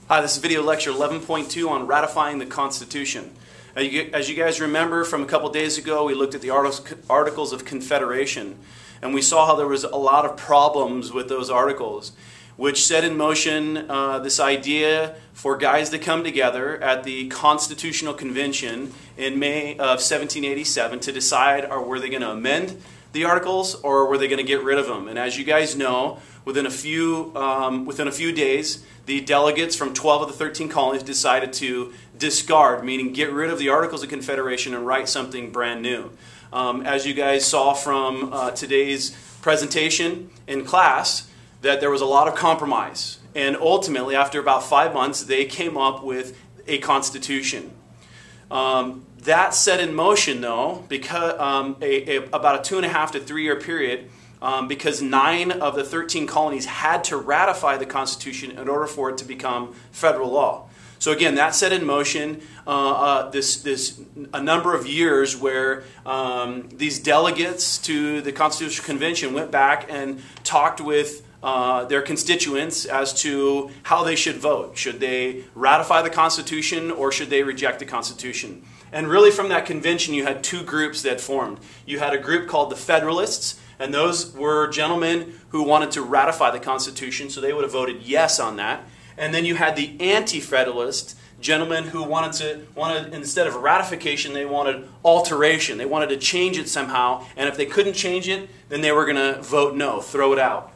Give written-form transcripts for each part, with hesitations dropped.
Hi, this is video lecture 11.2 on ratifying the Constitution. As you guys remember from a couple days ago, we looked at the Articles of Confederation, and we saw how there was a lot of problems with those articles, which set in motion this idea for guys to come together at the Constitutional Convention in May of 1787 to decide, were they going to amend the articles or were they going to get rid of them. And as you guys know, within a few days, the delegates from 12 of the 13 colonies decided to discard, meaning get rid of the Articles of Confederation and write something brand new. As you guys saw from today's presentation in class, that there was a lot of compromise. And ultimately, after about 5 months, they came up with a constitution. That set in motion, though, because about a 2.5 to 3 year period, because 9 of the 13 colonies had to ratify the Constitution in order for it to become federal law. So again, that set in motion a number of years where these delegates to the Constitutional Convention went back and talked with their constituents as to how they should vote. Should they ratify the Constitution or should they reject the Constitution? And really from that convention you had two groups that formed. You had a group called the Federalists, and those were gentlemen who wanted to ratify the Constitution, so they would have voted yes on that. And then you had the Anti-Federalists, gentlemen who wanted instead of ratification, they wanted alteration. They wanted to change it somehow, and if they couldn't change it, then they were going to vote no, throw it out.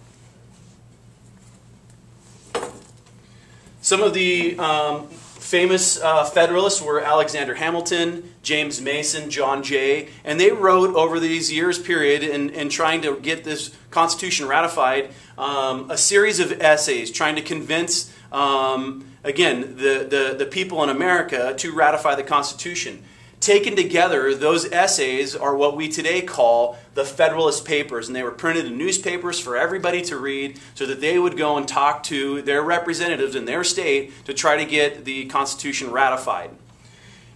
Some of the famous Federalists were Alexander Hamilton, James Mason, John Jay, and they wrote over these years period in trying to get this Constitution ratified a series of essays trying to convince, again, the people in America to ratify the Constitution. Taken together, those essays are what we today call the Federalist Papers, and they were printed in newspapers for everybody to read so that they would go and talk to their representatives in their state to try to get the Constitution ratified.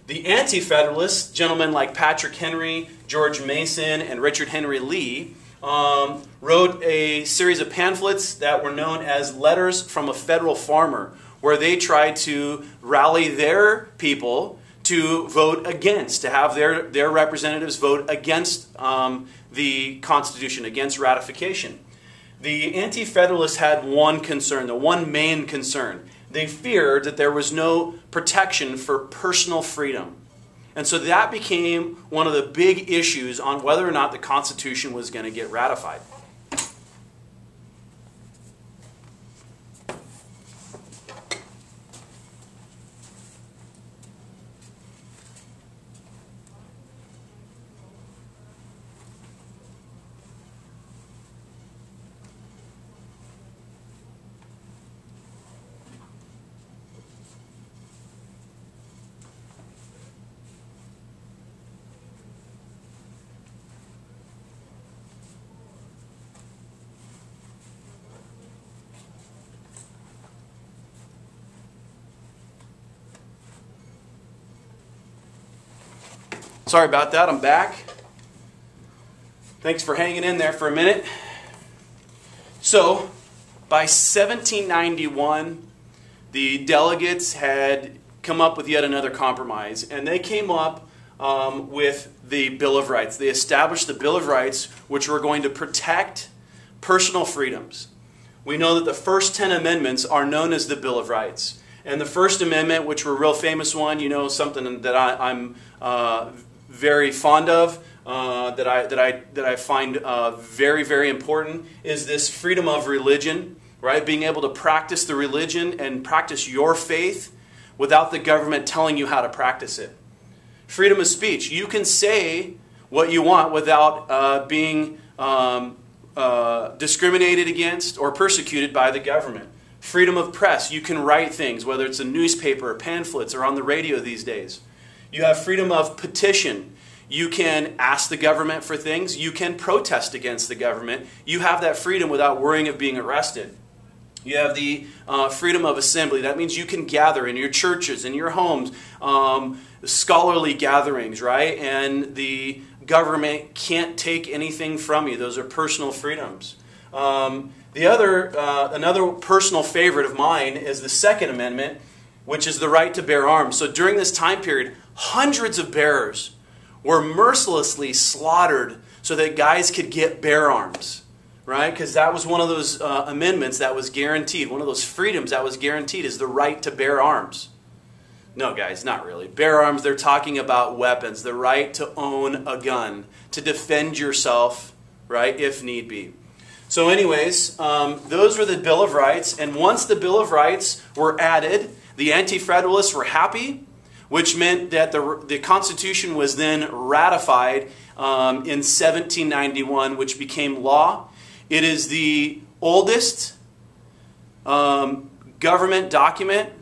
The Anti-Federalists, gentlemen like Patrick Henry, George Mason, and Richard Henry Lee, wrote a series of pamphlets that were known as Letters from a Federal Farmer, where they tried to rally their people to vote against, to have their representatives vote against the Constitution, against ratification. The Anti-Federalists had one concern, the one main concern. They feared that there was no protection for personal freedom. And so that became one of the big issues on whether or not the Constitution was going to get ratified. Sorry about that, I'm back. Thanks for hanging in there for a minute. So, by 1791, the delegates had come up with yet another compromise, and they came up with the Bill of Rights. They established the Bill of Rights, which were going to protect personal freedoms. We know that the first 10 amendments are known as the Bill of Rights. And the First Amendment, which were a real famous one, you know, something that I'm very fond of, that I find very, very important, is this freedom of religion, right? Being able to practice the religion and practice your faith without the government telling you how to practice it. Freedom of speech. You can say what you want without being discriminated against or persecuted by the government. Freedom of press. You can write things, whether it's a newspaper or pamphlets or on the radio these days. You have freedom of petition. You can ask the government for things. You can protest against the government. You have that freedom without worrying of being arrested. You have the freedom of assembly. That means you can gather in your churches, in your homes, scholarly gatherings, right? And the government can't take anything from you. Those are personal freedoms. Another personal favorite of mine is the Second Amendment, which is the right to bear arms. So during this time period, hundreds of bearers were mercilessly slaughtered so that guys could bear arms, right? Because that was one of those amendments that was guaranteed. One of those freedoms that was guaranteed is the right to bear arms. No, guys, not really. Bear arms, they're talking about weapons, the right to own a gun, to defend yourself, right, if need be. So anyways, those were the Bill of Rights, and once the Bill of Rights were added, the Anti-Federalists were happy, which meant that the Constitution was then ratified in 1791, which became law. It is the oldest government document,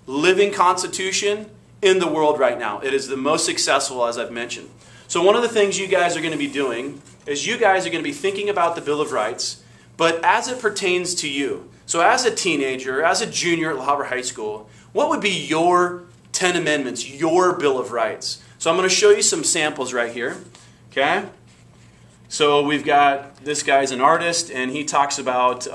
living Constitution in the world right now. It is the most successful, as I've mentioned. So one of the things you guys are going to be doing is you guys are going to be thinking about the Bill of Rights, but as it pertains to you. So as a teenager, as a junior at La Habra High School, what would be your 10 amendments, your Bill of Rights? So I'm going to show you some samples right here. Okay? So we've got, this guy's an artist, and he talks about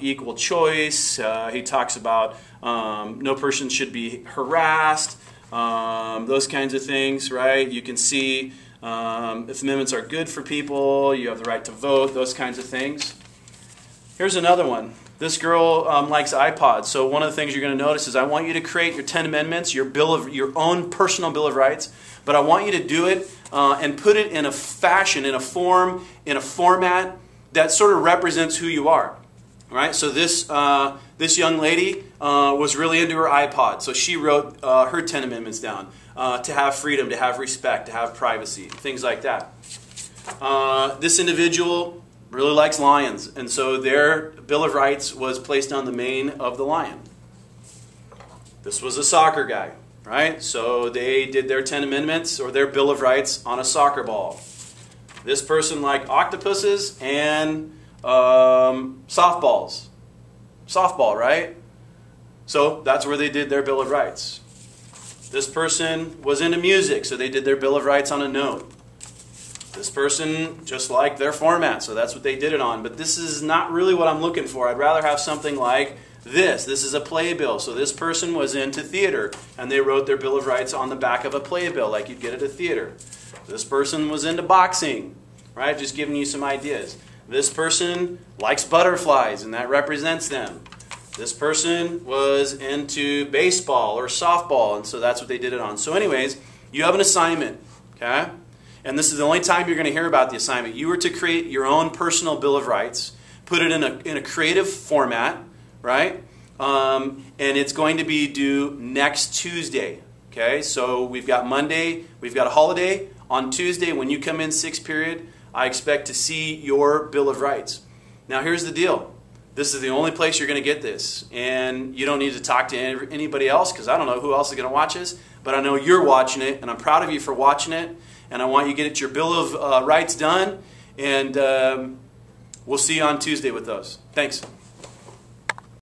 equal choice. He talks about no person should be harassed, those kinds of things, right? You can see if amendments are good for people, you have the right to vote, those kinds of things. Here's another one. This girl likes iPods, so one of the things you're going to notice is I want you to create your 10 amendments, your own personal Bill of Rights, but I want you to do it and put it in a fashion, in a form, in a format that sort of represents who you are. Right? So this young lady was really into her iPod, so she wrote her 10 amendments down. To have freedom, to have respect, to have privacy, things like that. This individual really likes lions, and so their Bill of Rights was placed on the mane of the lion. This was a soccer guy, right? So they did their 10 amendments or their Bill of Rights on a soccer ball. This person liked octopuses and softballs. Softball, right? So that's where they did their Bill of Rights. This person was into music, so they did their Bill of Rights on a note. This person just liked their format, so that's what they did it on. But this is not really what I'm looking for. I'd rather have something like this. This is a playbill. So this person was into theater, and they wrote their Bill of Rights on the back of a playbill like you'd get at a theater. This person was into boxing, right? Just giving you some ideas. This person likes butterflies, and that represents them. This person was into baseball or softball, and so that's what they did it on. So anyways, you have an assignment, okay? And this is the only time you're going to hear about the assignment. You were to create your own personal Bill of Rights, put it in a creative format, right? And it's going to be due next Tuesday, okay? So we've got Monday, we've got a holiday. On Tuesday, when you come in 6th period, I expect to see your Bill of Rights. Now here's the deal. This is the only place you're going to get this, and you don't need to talk to anybody else because I don't know who else is going to watch this, but I know you're watching it, and I'm proud of you for watching it, and I want you to get your Bill of Rights done, and we'll see you on Tuesday with those. Thanks.